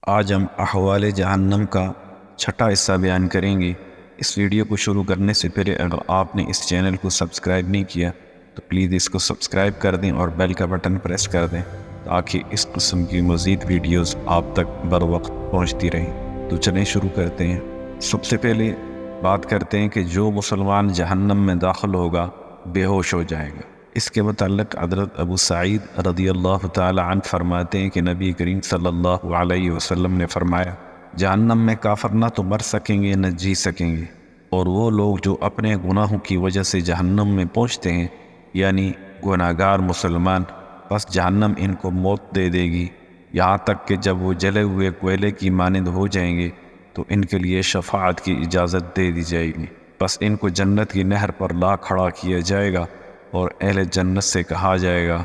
آج ہم احوال جہنم کا چھٹا حصہ بیان کریں گے۔ اس ویڈیو کو شروع کرنے سے پہلے اگر آپ نے اس چینل کو سبسکرائب نہیں کیا تو پلیز اس کو سبسکرائب کر دیں اور بیل کا بٹن پریس کر دیں تاکہ اس قسم کی مزید ویڈیوز آپ تک بر وقت پہنچتی رہیں۔ تو چلیں شروع کرتے ہیں۔ سب سے پہلے بات کرتے ہیں کہ جو مسلمان جہنم میں داخل ہوگا بے ہوش ہو جائے گا۔ اس کے متعلق حضرت ابو سعید رضی اللہ تعالی عنہ فرماتے ہیں کہ نبی کریم صلی اللہ علیہ وسلم نے فرمایا، جہنم میں کافر نہ تو مر سکیں گے نہ جی سکیں گے، اور وہ لوگ جو اپنے گناہوں کی وجہ سے جہنم میں پہنچتے ہیں یعنی گناہگار مسلمان، بس جہنم ان کو موت دے دے گی، یہاں تک کہ جب وہ جلے ہوئے کوئلے کی مانند ہو جائیں گے تو ان کے لیے شفاعت کی اجازت دے دی جائے گی، بس ان کو جنت کی نہر پر لا کھڑا کیا جائے گا اور اہل جنت سے کہا جائے گا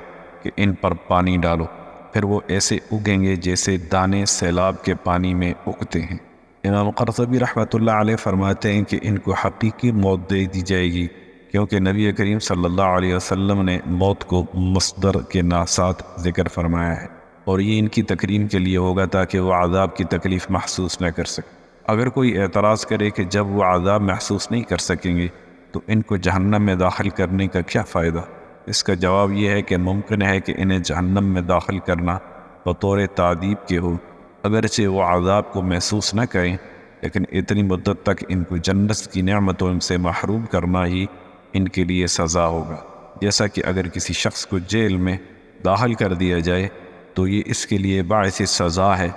کہ ان پر پانی ڈالو، پھر وہ ایسے اگیں گے جیسے دانے سیلاب کے پانی میں اگتے ہیں۔ امام قرطبی رحمۃ اللہ علیہ فرماتے ہیں کہ ان کو حقیقی موت دے دی جائے گی، کیونکہ نبی کریم صلی اللہ علیہ وسلم نے موت کو مصدر کے ساتھ ذکر فرمایا ہے، اور یہ ان کی تکریم کے لیے ہوگا تاکہ وہ عذاب کی تکلیف محسوس نہ کر سکے۔ اگر کوئی اعتراض کرے کہ جب وہ عذاب محسوس نہیں کر سکیں گے تو ان کو جہنم میں داخل کرنے کا کیا فائدہ؟ اس کا جواب یہ ہے کہ ممکن ہے کہ انہیں جہنم میں داخل کرنا بطور تعذیب کے ہو، اگرچہ وہ عذاب کو محسوس نہ کریں، لیکن اتنی مدت تک ان کو جنت کی نعمتوں سے محروم کرنا ہی ان کے لیے سزا ہوگا۔ جیسا کہ اگر کسی شخص کو جیل میں داخل کر دیا جائے تو یہ اس کے لیے باعث سزا ہے،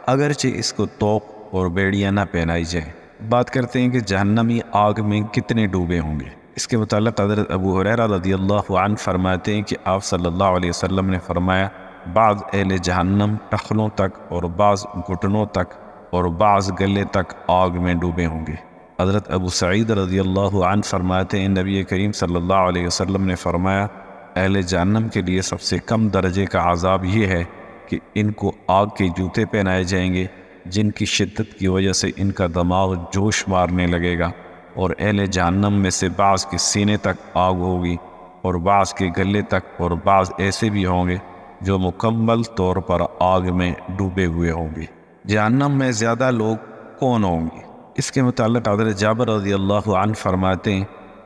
اگرچہ اس کو طوق اور بیڑیاں نہ پہنائی جائیں۔ بات کرتے ہیں کہ جہنمی آگ میں کتنے ڈوبے ہوں گے۔ اس کے متعلق حضرت ابو ہریرہ رضی اللہ عنہ فرماتے ہیں کہ آپ صلی اللہ علیہ وسلم نے فرمایا، بعض اہل جہنم ٹخنوں تک اور بعض گھٹنوں تک اور بعض گلے تک آگ میں ڈوبے ہوں گے۔ حضرت ابو سعید رضی اللہ عنہ فرماتے ہیں، نبی کریم صلی اللہ علیہ وسلم نے فرمایا، اہل جہنم کے لیے سب سے کم درجے کا عذاب یہ ہے کہ ان کو آگ کے جوتے پہنائے جائیں گے جن کی شدت کی وجہ سے ان کا دماغ جوش مارنے لگے گا، اور اہل جہنم میں سے بعض کے سینے تک آگ ہوگی اور بعض کے گلے تک، اور بعض ایسے بھی ہوں گے جو مکمل طور پر آگ میں ڈوبے ہوئے ہوں گے۔ جہنم میں زیادہ لوگ کون ہوں گے؟ اس کے متعلق حضرت جابر رضی اللہ عنہ فرماتے ہیں،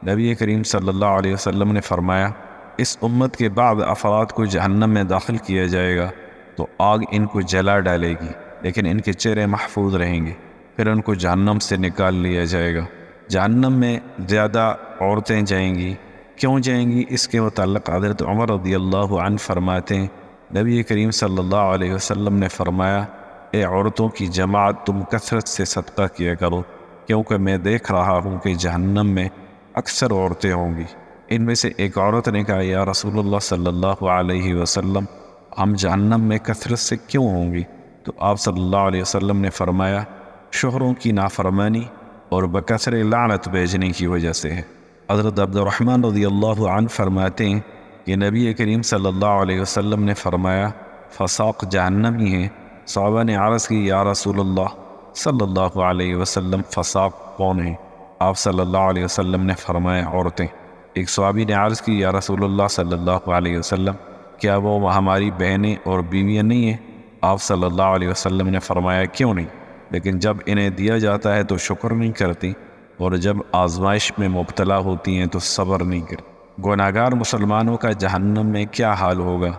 نبی کریم صلی اللہ علیہ وسلم نے فرمایا، اس امت کے بعض افراد کو جہنم میں داخل کیا جائے گا تو آگ ان کو جلا ڈالے گی، لیکن ان کے چہرے محفوظ رہیں گے، پھر ان کو جہنم سے نکال لیا جائے گا۔ جہنم میں زیادہ عورتیں جائیں گی، کیوں جائیں گی؟ اس کے متعلق حضرت عمر رضی اللہ عنہ فرماتے ہیں، نبی کریم صلی اللہ علیہ وسلم نے فرمایا، اے عورتوں کی جماعت، تم کثرت سے صدقہ کیا کرو، کیونکہ میں دیکھ رہا ہوں کہ جہنم میں اکثر عورتیں ہوں گی۔ ان میں سے ایک عورت نے کہا، یا رسول اللہ صلی اللہ علیہ وسلم، ہم جہنم میں کثرت سے کیوں ہوں گی؟ تو آپ صلی اللہ علیہ وسلم نے فرمایا، شوہروں کی نافرمانی اور بکثرت لعنت بھیجنے کی وجہ سے ہے۔ حضرت عبد الرحمن رضی اللہ عنہ فرماتے ہیں کہ نبی کریم صلی اللہ علیہ وسلم نے فرمایا، فساق جہنم ہی ہے۔ صحابہ نے عرض کی، یا رسول اللہ صلی اللہ علیہ وسلم، فساق کون ہے؟ آپ صلی اللہ علیہ وسلم نے فرمایا، عورتیں۔ ایک صحابی نے عرض کی، یا رسول اللہ صلی اللہ علیہ وسلم، کیا وہ ہماری بہنیں اور بیویاں نہیں ہیں؟ آپ صلی اللہ علیہ وسلم نے فرمایا، کیوں نہیں؟ لیکن جب انہیں دیا جاتا ہے تو شکر نہیں کرتی، اور جب آزمائش میں مبتلا ہوتی ہیں تو صبر نہیں کرتی۔ گناہگار مسلمانوں کا جہنم میں کیا حال ہوگا؟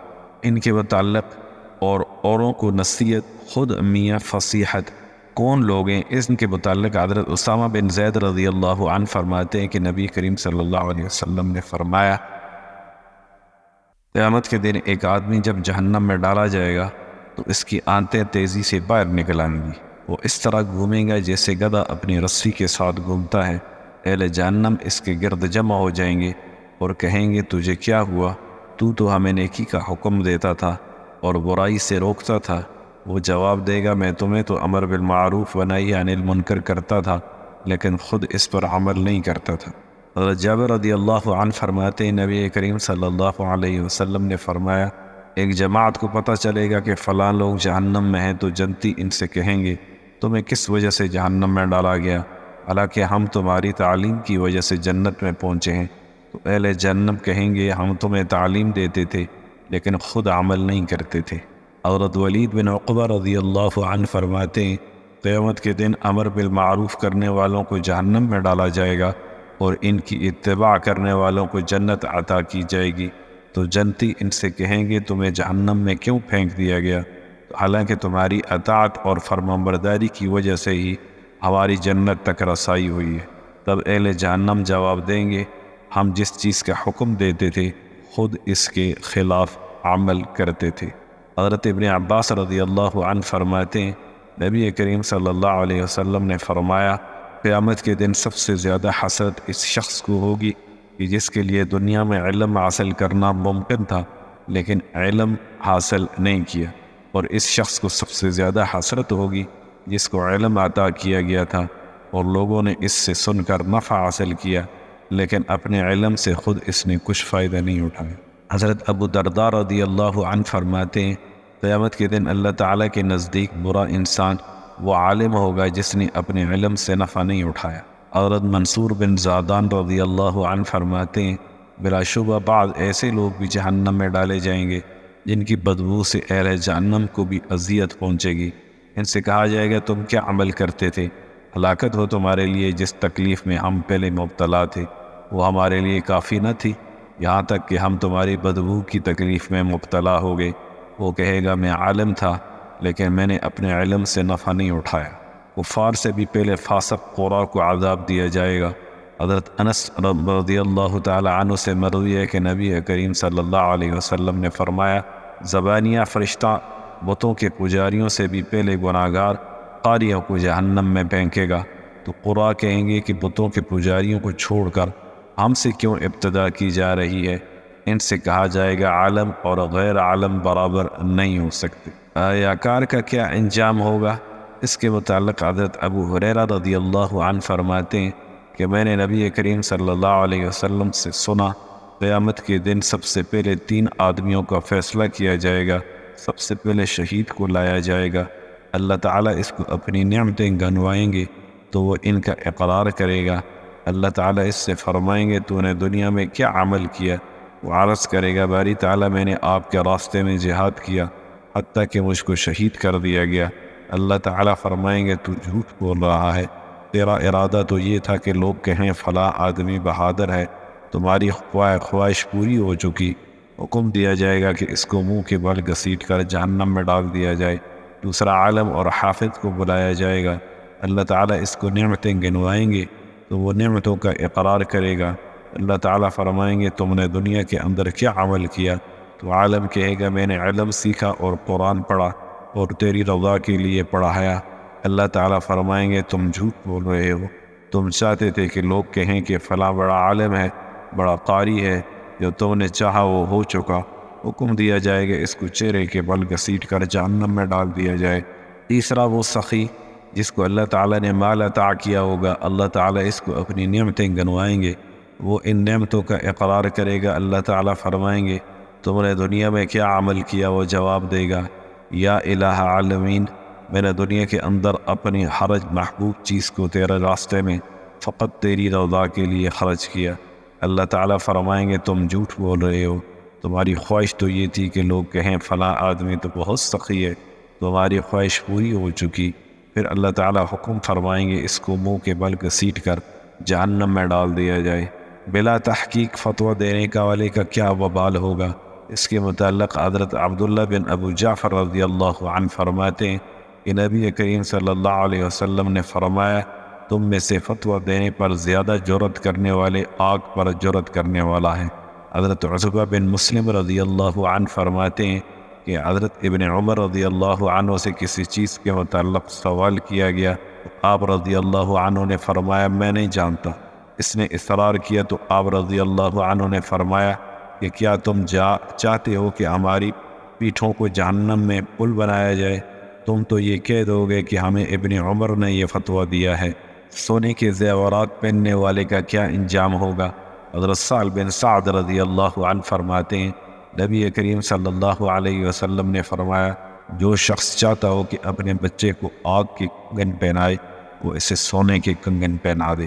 ان کے متعلق اور اوروں کو نصیحت خود میاں فصیحت کون لوگ ہیں؟ اس کے متعلق حضرت اسامہ بن زید رضی اللہ عنہ فرماتے ہیں کہ نبی کریم صلی اللہ علیہ وسلم نے فرمایا، قیامت کے دن ایک آدمی جب جہنم میں ڈالا جائے گا تو اس کی آنتیں تیزی سے باہر نکل آئیں گی، وہ اس طرح گھومے گا جیسے گدھا اپنی رسی کے ساتھ گھومتا ہے۔ اہل جہنم اس کے گرد جمع ہو جائیں گے اور کہیں گے، تجھے کیا ہوا؟ تو ہمیں نیکی کا حکم دیتا تھا اور برائی سے روکتا تھا۔ وہ جواب دے گا، میں تمہیں تو امر بالمعروف و نہی عن المنکر کرتا تھا، لیکن خود اس پر عمل نہیں کرتا تھا۔ حضرت جابر رضی اللہ عنہ فرماتے ہیں، نبی کریم صلی اللہ علیہ وسلم نے فرمایا، ایک جماعت کو پتہ چلے گا کہ فلاں لوگ جہنم میں ہیں تو جنتی ان سے کہیں گے، تمہیں کس وجہ سے جہنم میں ڈالا گیا؟ حالانکہ ہم تمہاری تعلیم کی وجہ سے جنت میں پہنچے ہیں۔ تو اہل جہنم کہیں گے، ہم تمہیں تعلیم دیتے تھے لیکن خود عمل نہیں کرتے تھے۔ حضرت ولید بن عقبہ رضی اللہ عنہ فرماتے ہیں قیامت کے دن امر بالمعروف کرنے والوں کو جہنم میں ڈالا جائے گا اور ان کی اتباع کرنے والوں کو جنت عطا کی جائے گی، تو جنتی ان سے کہیں گے تمہیں جہنم میں کیوں پھینک دیا گیا؟ حالانکہ تمہاری اطاعت اور فرمانبرداری کی وجہ سے ہی ہماری جنت تک رسائی ہوئی ہے۔ تب اہل جہنم جواب دیں گے ہم جس چیز کا حکم دیتے تھے خود اس کے خلاف عمل کرتے تھے۔ حضرت ابن عباس رضی اللہ عنہ فرماتے ہیں نبی کریم صلی اللہ علیہ وسلم نے فرمایا قیامت کے دن سب سے زیادہ حسرت اس شخص کو ہوگی کہ جس کے لیے دنیا میں علم حاصل کرنا ممکن تھا لیکن علم حاصل نہیں کیا، اور اس شخص کو سب سے زیادہ حسرت ہوگی جس کو علم عطا کیا گیا تھا اور لوگوں نے اس سے سن کر نفع حاصل کیا لیکن اپنے علم سے خود اس نے کچھ فائدہ نہیں اٹھایا۔ حضرت ابو درداء رضی اللہ عنہ فرماتے ہیں قیامت کے دن اللہ تعالیٰ کے نزدیک برا انسان وہ عالم ہوگا جس نے اپنے علم سے نفع نہیں اٹھایا۔ حضرت منصور بن زادان رضی اللہ عنہ فرماتے ہیں بلا شبہ بعض ایسے لوگ بھی جہنم میں ڈالے جائیں گے جن کی بدبو سے اہل جہنم کو بھی اذیت پہنچے گی۔ ان سے کہا جائے گا تم کیا عمل کرتے تھے؟ ہلاکت ہو تمہارے لیے، جس تکلیف میں ہم پہلے مبتلا تھے وہ ہمارے لیے کافی نہ تھی، یہاں تک کہ ہم تمہاری بدبو کی تکلیف میں مبتلا ہو گئے۔ وہ کہے گا میں عالم تھا لیکن میں نے اپنے علم سے نفع نہیں اٹھایا۔ کفار سے بھی پہلے فاسق قرا کو عذاب دیا جائے گا۔ حضرت انس رضی اللہ تعالی عنہ سے مروی ہے کہ نبی کریم صلی اللہ علیہ وسلم نے فرمایا زبانیہ فرشتہ بتوں کے پجاریوں سے بھی پہلے گناہگار قاریوں کو جہنم میں پھینکے گا، تو قرا کہیں گے کہ بتوں کے پجاریوں کو چھوڑ کر ہم سے کیوں ابتدا کی جا رہی ہے؟ ان سے کہا جائے گا عالم اور غیر عالم برابر نہیں ہو سکتے۔ ریاکار کا کیا انجام ہوگا؟ اس کے متعلق حضرت ابو ہریرہ رضی اللہ عنہ فرماتے ہیں کہ میں نے نبی کریم صلی اللہ علیہ وسلم سے سنا قیامت کے دن سب سے پہلے 3 آدمیوں کا فیصلہ کیا جائے گا۔ سب سے پہلے شہید کو لایا جائے گا، اللہ تعالیٰ اس کو اپنی نعمتیں گنوائیں گے تو وہ ان کا اقرار کرے گا۔ اللہ تعالیٰ اس سے فرمائیں گے تو نے دنیا میں کیا عمل کیا؟ وہ عرض کرے گا باری تعالیٰ میں نے آپ کے راستے میں جہاد کیا حتیٰ کہ مجھ کو شہید کر دیا گیا۔ اللہ تعالیٰ فرمائیں گے تو جھوٹ بول رہا ہے، تیرا ارادہ تو یہ تھا کہ لوگ کہیں فلاں آدمی بہادر ہے، تمہاری خواہش پوری ہو چکی۔ حکم دیا جائے گا کہ اس کو منہ کے بل گھسیٹ کر جہنم میں ڈال دیا جائے۔ دوسرا عالم اور حافظ کو بلایا جائے گا، اللہ تعالیٰ اس کو نعمتیں گنوائیں گے تو وہ نعمتوں کا اقرار کرے گا۔ اللہ تعالیٰ فرمائیں گے تم نے دنیا کے اندر کیا عمل کیا؟ تو عالم کہے گا میں نے علم سیکھا اور قرآن پڑھا اور تیری رضا کے لیے پڑھایا۔ اللہ تعالیٰ فرمائیں گے تم جھوٹ بول رہے ہو، تم چاہتے تھے کہ لوگ کہیں کہ فلاں بڑا عالم ہے، بڑا قاری ہے، جو تم نے چاہا وہ ہو چکا۔ حکم دیا جائے گا اس کو چہرے کے بل گھسیٹ کر جہنم میں ڈال دیا جائے۔ تیسرا وہ سخی جس کو اللہ تعالیٰ نے مال عطا کیا ہوگا، اللہ تعالیٰ اس کو اپنی نعمتیں گنوائیں گے، وہ ان نعمتوں کا اقرار کرے گا۔ اللہ تعالیٰ فرمائیں گے تم نے دنیا میں کیا عمل کیا؟ وہ جواب دے گا یا الہ عالمین، میں نے دنیا کے اندر اپنی حرج محبوب چیز کو تیرے راستے میں فقط تیری رضا کے لیے خرچ کیا۔ اللہ تعالیٰ فرمائیں گے تم جھوٹ بول رہے ہو، تمہاری خواہش تو یہ تھی کہ لوگ کہیں فلاں آدمی تو بہت سخی ہے، تمہاری خواہش پوری ہو چکی۔ پھر اللہ تعالیٰ حکم فرمائیں گے اس کو منہ کے بل گھسیٹ کر جہنم میں ڈال دیا جائے۔ بلا تحقیق فتویٰ دینے کا والے کا کیا وبال ہوگا؟ اس کے متعلق حضرت عبداللہ بن ابو جعفر رضی اللہ عنہ فرماتے ہیں کہ نبی کریم صلی اللہ علیہ وسلم نے فرمایا تم میں سے فتویٰ دینے پر زیادہ جرأت کرنے والے آگ پر جرأت کرنے والا ہے۔ حضرت عتبہ بن مسلم رضی اللہ عنہ فرماتے ہیں کہ حضرت ابن عمر رضی اللہ عنہ سے کسی چیز کے متعلق سوال کیا گیا، آپ رضی اللہ عنہ نے فرمایا میں نہیں جانتا۔ اس نے اصرار کیا تو آپ رضی اللہ عنہ نے فرمایا کہ کیا تم چاہتے ہو کہ ہماری پیٹھوں کو جہنم میں پل بنایا جائے؟ تم تو یہ کہہ دو گے کہ ہمیں ابن عمر نے یہ فتویٰ دیا ہے۔ سونے کے زیورات پہننے والے کا کیا انجام ہوگا؟ حضرت سہل بن سعد رضی اللہ عنہ فرماتے ہیں نبی کریم صلی اللہ علیہ وسلم نے فرمایا جو شخص چاہتا ہو کہ اپنے بچے کو آگ کے کنگن پہنائے وہ اسے سونے کے کنگن پہنا دے۔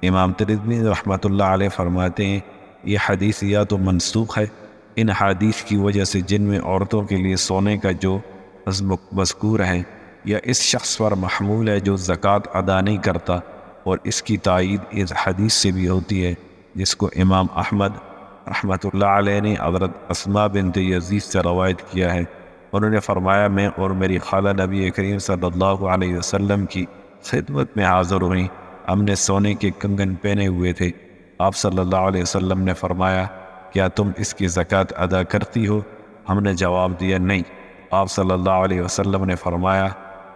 امام ترمذی رحمۃ اللہ علیہ فرماتے ہیں یہ حدیث یا تو منسوخ ہے، ان حدیث کی وجہ سے جن میں عورتوں کے لیے سونے کا جو مذکور ہے یا اس شخص پر محمول ہے جو زکوٰۃ ادا نہیں کرتا، اور اس کی تائید اس حدیث سے بھی ہوتی ہے جس کو امام احمد رحمۃ اللہ علیہ نے حضرت اسماء بنت یزید سے روایت کیا ہے۔ انہوں نے فرمایا، میں اور میری خالہ نبی کریم صلی اللہ علیہ وسلم کی خدمت میں حاضر ہوئیں، ہم نے سونے کے کنگن پہنے ہوئے تھے۔ آپ صلی اللہ علیہ وسلم نے فرمایا، کیا تم اس کی زکوٰۃ ادا کرتی ہو؟ ہم نے جواب دیا، نہیں۔ آپ صلی اللہ علیہ وسلم نے فرمایا،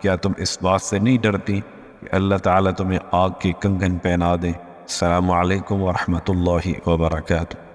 کیا تم اس بات سے نہیں ڈرتی کہ اللہ تعالیٰ تمہیں آگ کے کنگن پہنا دے؟ السلام علیکم ورحمۃ اللہ وبرکاتہ۔